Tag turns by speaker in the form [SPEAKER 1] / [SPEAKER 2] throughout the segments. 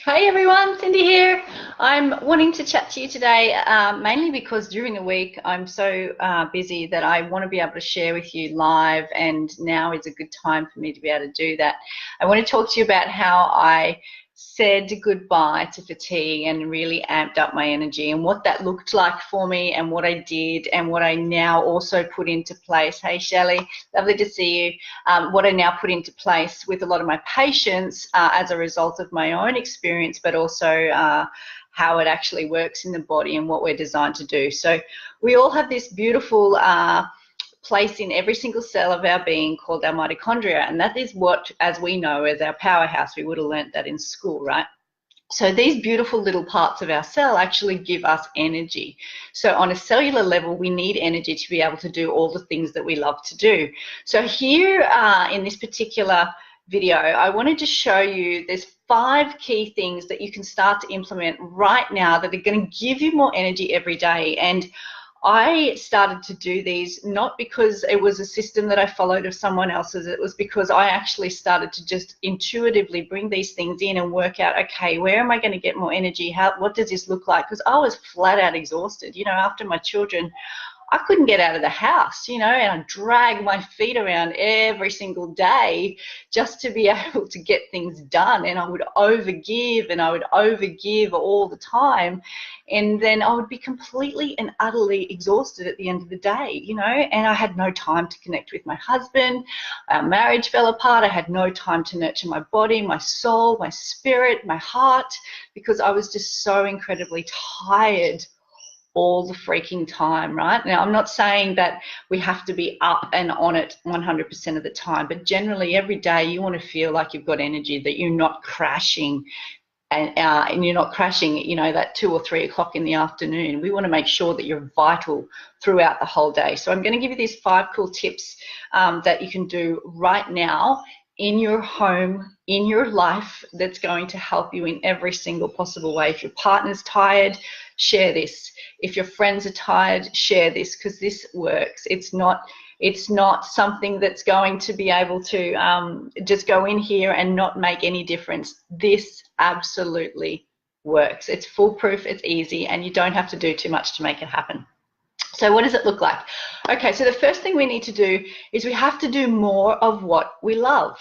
[SPEAKER 1] Hey everyone, Cindy here. I'm wanting to chat to you today mainly because during the week I'm so busy that I want to be able to share with you live, and now is a good time for me to be able to do that. I want to talk to you about how I said goodbye to fatigue and really amped up my energy, and what that looked like for me, and what I did, and what I now also put into place. Hey Shelley, lovely to see you. What I now put into place with a lot of my patients as a result of my own experience, but also how it actually works in the body and what we're designed to do. So we all have this beautiful place in every single cell of our being called our mitochondria, and that is what, as we know, is our powerhouse. We would have learnt that in school, right? So these beautiful little parts of our cell actually give us energy. So on a cellular level, we need energy to be able to do all the things that we love to do. So here in this particular video, I wanted to show you there's 5 key things that you can start to implement right now that are going to give you more energy every day. And I started to do these not because it was a system that I followed of someone else's. It was because I actually started to just intuitively bring these things in and work out, okay, where am I going to get more energy? What does this look like? Because I was flat out exhausted. You know, after my children, I couldn't get out of the house, you know, and I dragged my feet around every single day just to be able to get things done. And I would overgive and I would overgive all the time. And then I would be completely and utterly exhausted at the end of the day, you know, and I had no time to connect with my husband. Our marriage fell apart. I had no time to nurture my body, my soul, my spirit, my heart, because I was just so incredibly tired all the freaking time, right? Now, I'm not saying that we have to be up and on it 100% of the time, but generally every day you want to feel like you've got energy, that you're not crashing and you're not crashing, you know, that 2 or 3 o'clock in the afternoon. We want to make sure that you're vital throughout the whole day. So I'm going to give you these 5 cool tips that you can do right now in your home, in your life, that's going to help you in every single possible way. If your partner's tired, share this. If your friends are tired, share this, because this works. It's not something that's going to be able to just go in here and not make any difference. This absolutely works. It's foolproof, it's easy, and you don't have to do too much to make it happen. So what does it look like? Okay, so the first thing we need to do is we have to do more of what we love.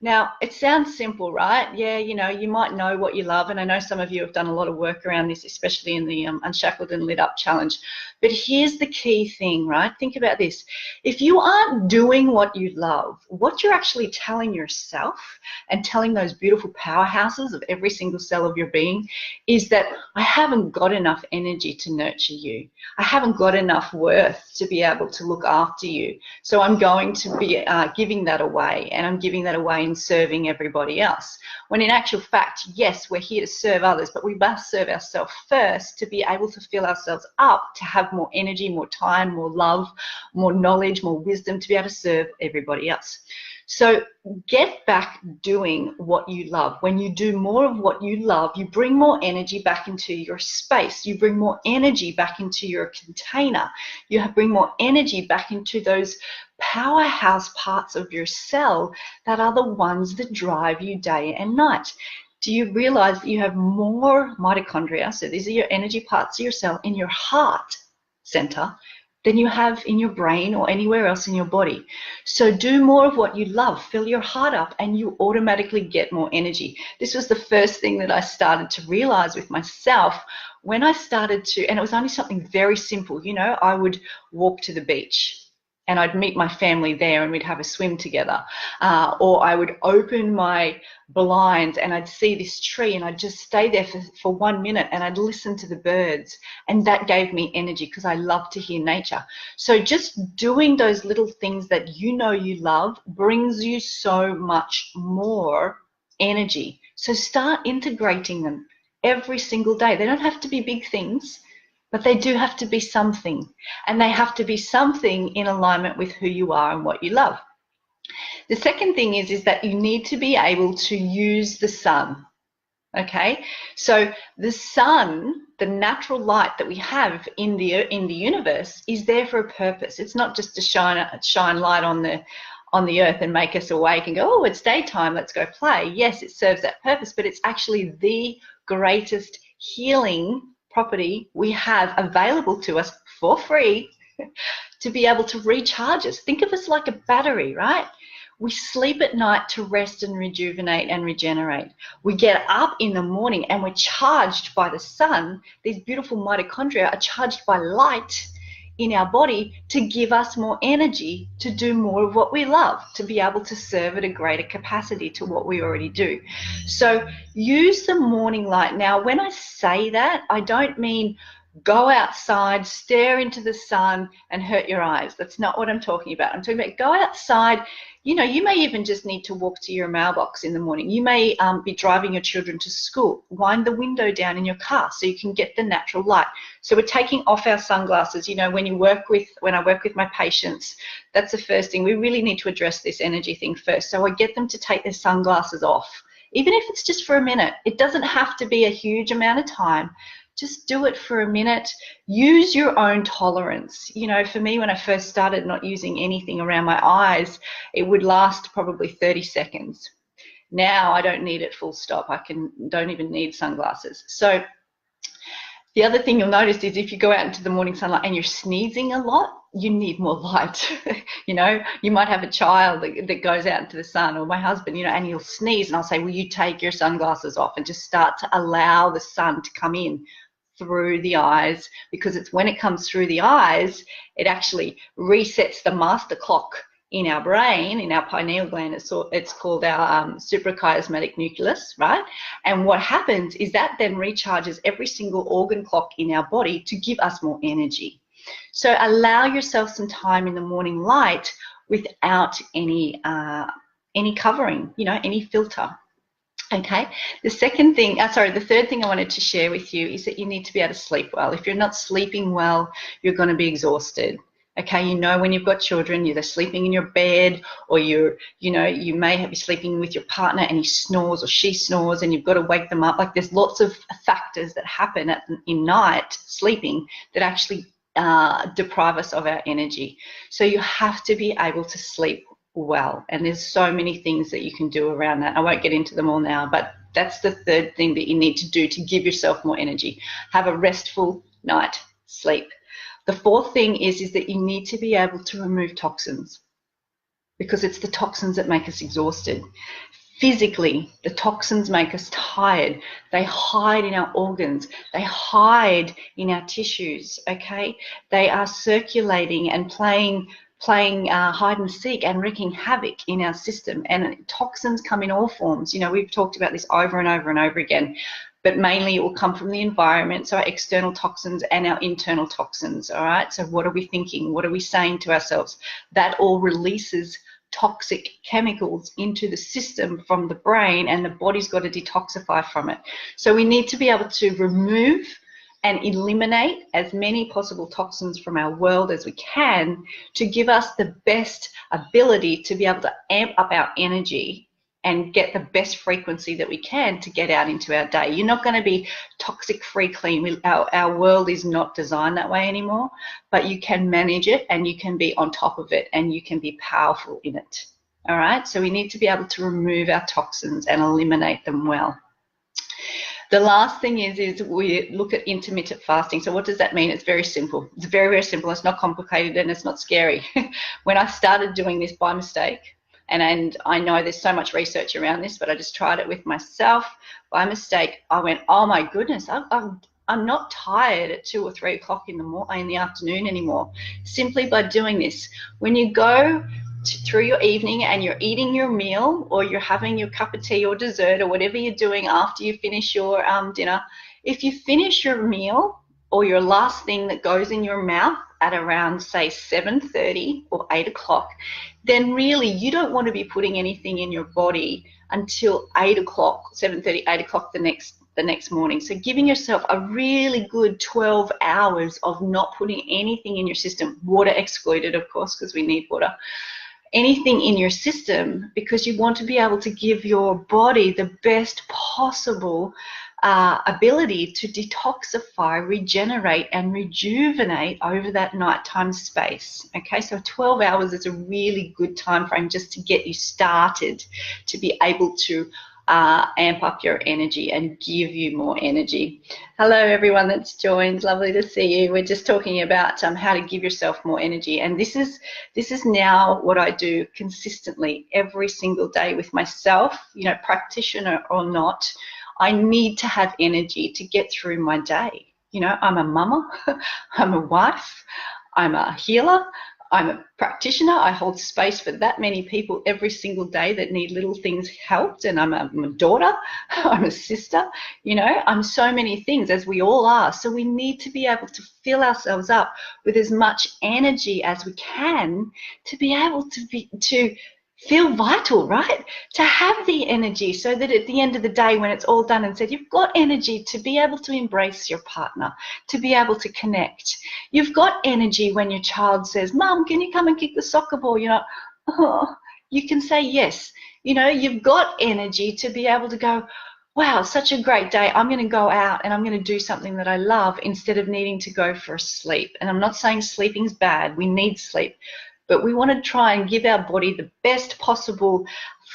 [SPEAKER 1] Now, it sounds simple, right? Yeah, you know, you might know what you love, and I know some of you have done a lot of work around this, especially in the Unshackled and Lit Up Challenge. But here's the key thing, right? Think about this. If you aren't doing what you love, what you're actually telling yourself and telling those beautiful powerhouses of every single cell of your being is that I haven't got enough energy to nurture you. I haven't got enough worth to be able to look after you. So I'm going to be giving that away, and I'm giving that away in serving everybody else. When in actual fact, yes, we're here to serve others, but we must serve ourselves first to be able to fill ourselves up, to have more energy, more time, more love, more knowledge, more wisdom, to be able to serve everybody else. So get back doing what you love. When you do more of what you love, you bring more energy back into your space. You bring more energy back into your container. You bring more energy back into those powerhouse parts of your cell that are the ones that drive you day and night. Do you realize that you have more mitochondria, so these are your energy parts of your cell, in your heart center than you have in your brain or anywhere else in your body? So do more of what you love. Fill your heart up and you automatically get more energy. This was the first thing that I started to realize with myself when I started to, and it was only something very simple. You know, I would walk to the beach and I'd meet my family there and we'd have a swim together. Or I would open my blinds and I'd see this tree and I'd just stay there for 1 minute and I'd listen to the birds, and that gave me energy because I love to hear nature. So just doing those little things that you know you love brings you so much more energy. So start integrating them every single day. They don't have to be big things, but they do have to be something, and they have to be something in alignment with who you are and what you love. The second thing is that you need to be able to use the sun. Okay, so the sun, the natural light that we have in the universe, is there for a purpose. It's not just to shine light on on the earth and make us awake and go, oh, it's daytime, let's go play. Yes, it serves that purpose, but it's actually the greatest healing property we have available to us for free to be able to recharge us. Think of us like a battery, right? We sleep at night to rest and rejuvenate and regenerate. We get up in the morning and we're charged by the sun. These beautiful mitochondria are charged by light in our body to give us more energy to do more of what we love, to be able to serve at a greater capacity to what we already do. So use the morning light. Now, when I say that, I don't mean go outside, stare into the sun and hurt your eyes. That's not what I'm talking about. I'm talking about go outside. You know, you may even just need to walk to your mailbox in the morning. You may be driving your children to school. Wind the window down in your car so you can get the natural light. So we're taking off our sunglasses. You know, when I work with my patients, that's the first thing. We really need to address this energy thing first. So I get them to take their sunglasses off, even if it's just for a minute. It doesn't have to be a huge amount of time. Just do it for a minute. Use your own tolerance. You know, for me, when I first started not using anything around my eyes, it would last probably 30 seconds. Now I don't need it full stop. Don't even need sunglasses. So the other thing you'll notice is if you go out into the morning sunlight and you're sneezing a lot, you need more light. You know, you might have a child that goes out into the sun, or my husband, you know, and he'll sneeze and I'll say, will you take your sunglasses off and just start to allow the sun to come in through the eyes, because it's when it comes through the eyes, it actually resets the master clock in our brain, in our pineal gland. It's called our suprachiasmatic nucleus, right? And what happens is that then recharges every single organ clock in our body to give us more energy. So allow yourself some time in the morning light without any covering, you know, any filter. Okay, the third thing I wanted to share with you is that you need to be able to sleep well. If you're not sleeping well, you're going to be exhausted. Okay, you know, when you've got children, you're either sleeping in your bed, or you may be sleeping with your partner and he snores or she snores and you've got to wake them up. Like, there's lots of factors that happen in night sleeping that actually deprive us of our energy. So you have to be able to sleep well, and there's so many things that you can do around that. I won't get into them all now, but that's the third thing that you need to do to give yourself more energy. Have a restful night sleep. The fourth thing is that you need to be able to remove toxins, because it's the toxins that make us exhausted. Physically, the toxins make us tired. They hide in our organs. They hide in our tissues, okay? They are circulating and playing hide and seek and wreaking havoc in our system. And toxins come in all forms. You know, we've talked about this over and over and over again, but mainly it will come from the environment, so our external toxins and our internal toxins, all right? So what are we thinking? What are we saying to ourselves? That all releases toxic chemicals into the system from the brain, and the body's got to detoxify from it. So we need to be able to remove and eliminate as many possible toxins from our world as we can to give us the best ability to be able to amp up our energy and get the best frequency that we can to get out into our day. You're not going to be toxic free clean. Our world is not designed that way anymore, but you can manage it and you can be on top of it and you can be powerful in it. All right, so we need to be able to remove our toxins and eliminate them well. The last thing is we look at intermittent fasting. So what does that mean? It's very simple. It's very, very simple. It's not complicated and it's not scary. When I started doing this by mistake, and I know there's so much research around this, but I just tried it with myself by mistake. I went, oh my goodness, I'm not tired at 2 or 3 o'clock in the afternoon anymore, simply by doing this. When you go through your evening and you're eating your meal, or you're having your cup of tea or dessert or whatever you're doing after you finish your dinner, if you finish your meal or your last thing that goes in your mouth at around, say, 7:30 or 8 o'clock, then really you don't want to be putting anything in your body until 8 o'clock, 7:30, 8 o'clock the next morning. So giving yourself a really good 12 hours of not putting anything in your system, water excluded, of course, because we need water, anything in your system, because you want to be able to give your body the best possible ability to detoxify, regenerate, and rejuvenate over that nighttime space. Okay, so 12 hours is a really good time frame just to get you started, to be able to amp up your energy and give you more energy. Hello everyone that's joined, lovely to see you. We're just talking about how to give yourself more energy, and this is now what I do consistently every single day with myself, you know, practitioner or not. I need to have energy to get through my day. You know, I'm a mama, I'm a wife, I'm a healer, I'm a practitioner. I hold space for that many people every single day that need little things helped, and I'm a daughter, I'm a sister, you know, I'm so many things, as we all are. So we need to be able to fill ourselves up with as much energy as we can to be able to feel vital, right? To have the energy so that at the end of the day, when it's all done and said, you've got energy to be able to embrace your partner, to be able to connect. You've got energy when your child says, Mum, can you come and kick the soccer ball? You know, oh, you can say yes. You know, you've got energy to be able to go, wow, such a great day. I'm going to go out and I'm going to do something that I love instead of needing to go for a sleep. And I'm not saying sleeping's bad. We need sleep. But we want to try and give our body the best possible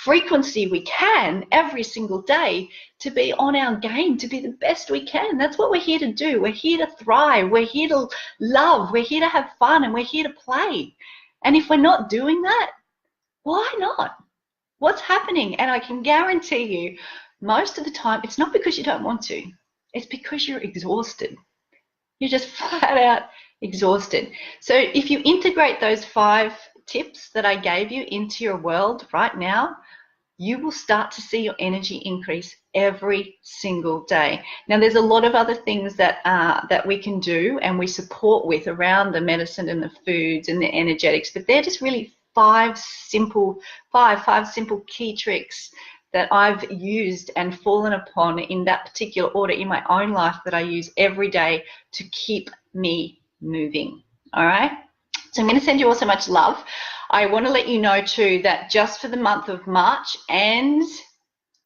[SPEAKER 1] frequency we can every single day to be on our game, to be the best we can. That's what we're here to do. We're here to thrive. We're here to love. We're here to have fun, and we're here to play. And if we're not doing that, why not? What's happening? And I can guarantee you, most of the time, it's not because you don't want to. It's because you're exhausted. You're just flat out exhausted. So if you integrate those 5 tips that I gave you into your world right now, you will start to see your energy increase every single day. Now, there's a lot of other things that that we can do and we support with around the medicine and the foods and the energetics, but they're just really 5 simple key tricks that I've used and fallen upon in that particular order in my own life that I use every day to keep me moving. All right, so I'm going to send you all so much love. I want to let you know too that just for the month of March and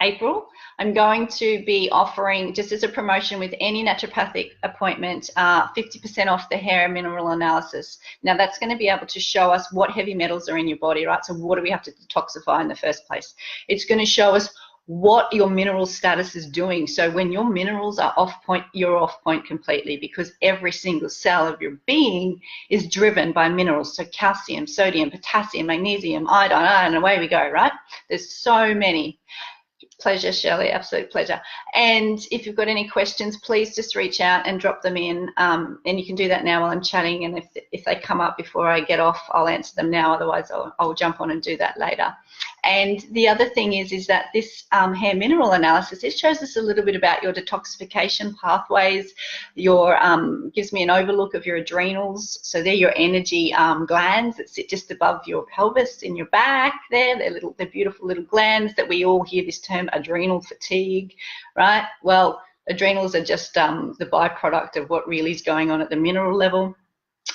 [SPEAKER 1] April, I'm going to be offering, just as a promotion with any naturopathic appointment, 50% off the hair mineral analysis. Now that's going to be able to show us what heavy metals are in your body, right? So what do we have to detoxify in the first place? It's going to show us what your mineral status is doing. So when your minerals are off point, you're off point completely, because every single cell of your being is driven by minerals. So calcium, sodium, potassium, magnesium, iodine, and away we go, right? There's so many. Pleasure, Shirley, absolute pleasure. And if you've got any questions, please just reach out and drop them in. And you can do that now while I'm chatting. And if they come up before I get off, I'll answer them now. Otherwise, I'll jump on and do that later. And the other thing is that this hair mineral analysis, it shows us a little bit about your detoxification pathways. Your gives me an overlook of your adrenals. So they're your energy glands that sit just above your pelvis in your back there. They're beautiful little glands that we all hear this term adrenal fatigue, right? Well, adrenals are just the byproduct of what really is going on at the mineral level.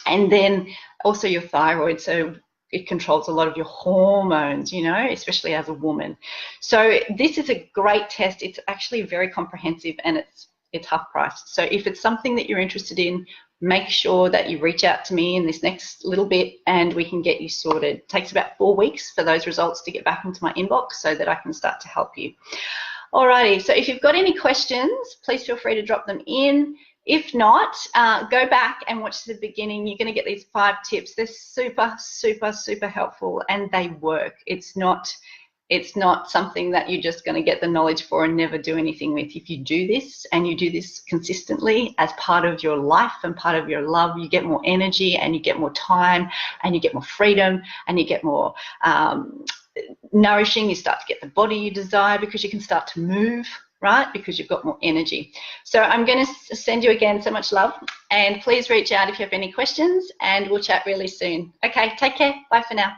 [SPEAKER 1] And then also your thyroid. So it controls a lot of your hormones, you know, especially as a woman. So this is a great test. It's actually very comprehensive, and it's half price. So if it's something that you're interested in, make sure that you reach out to me in this next little bit and we can get you sorted. It takes about 4 weeks for those results to get back into my inbox so that I can start to help you. Alrighty, so if you've got any questions, please feel free to drop them in. If not, go back and watch the beginning. You're going to get these 5 tips. They're super, super, super helpful, and they work. It's not something that you're just going to get the knowledge for and never do anything with. If you do this and you do this consistently as part of your life and part of your love, you get more energy and you get more time and you get more freedom and you get more nourishing. You start to get the body you desire because you can start to move, right? Because you've got more energy. So I'm going to send you again so much love, and please reach out if you have any questions, and we'll chat really soon. Okay, take care. Bye for now.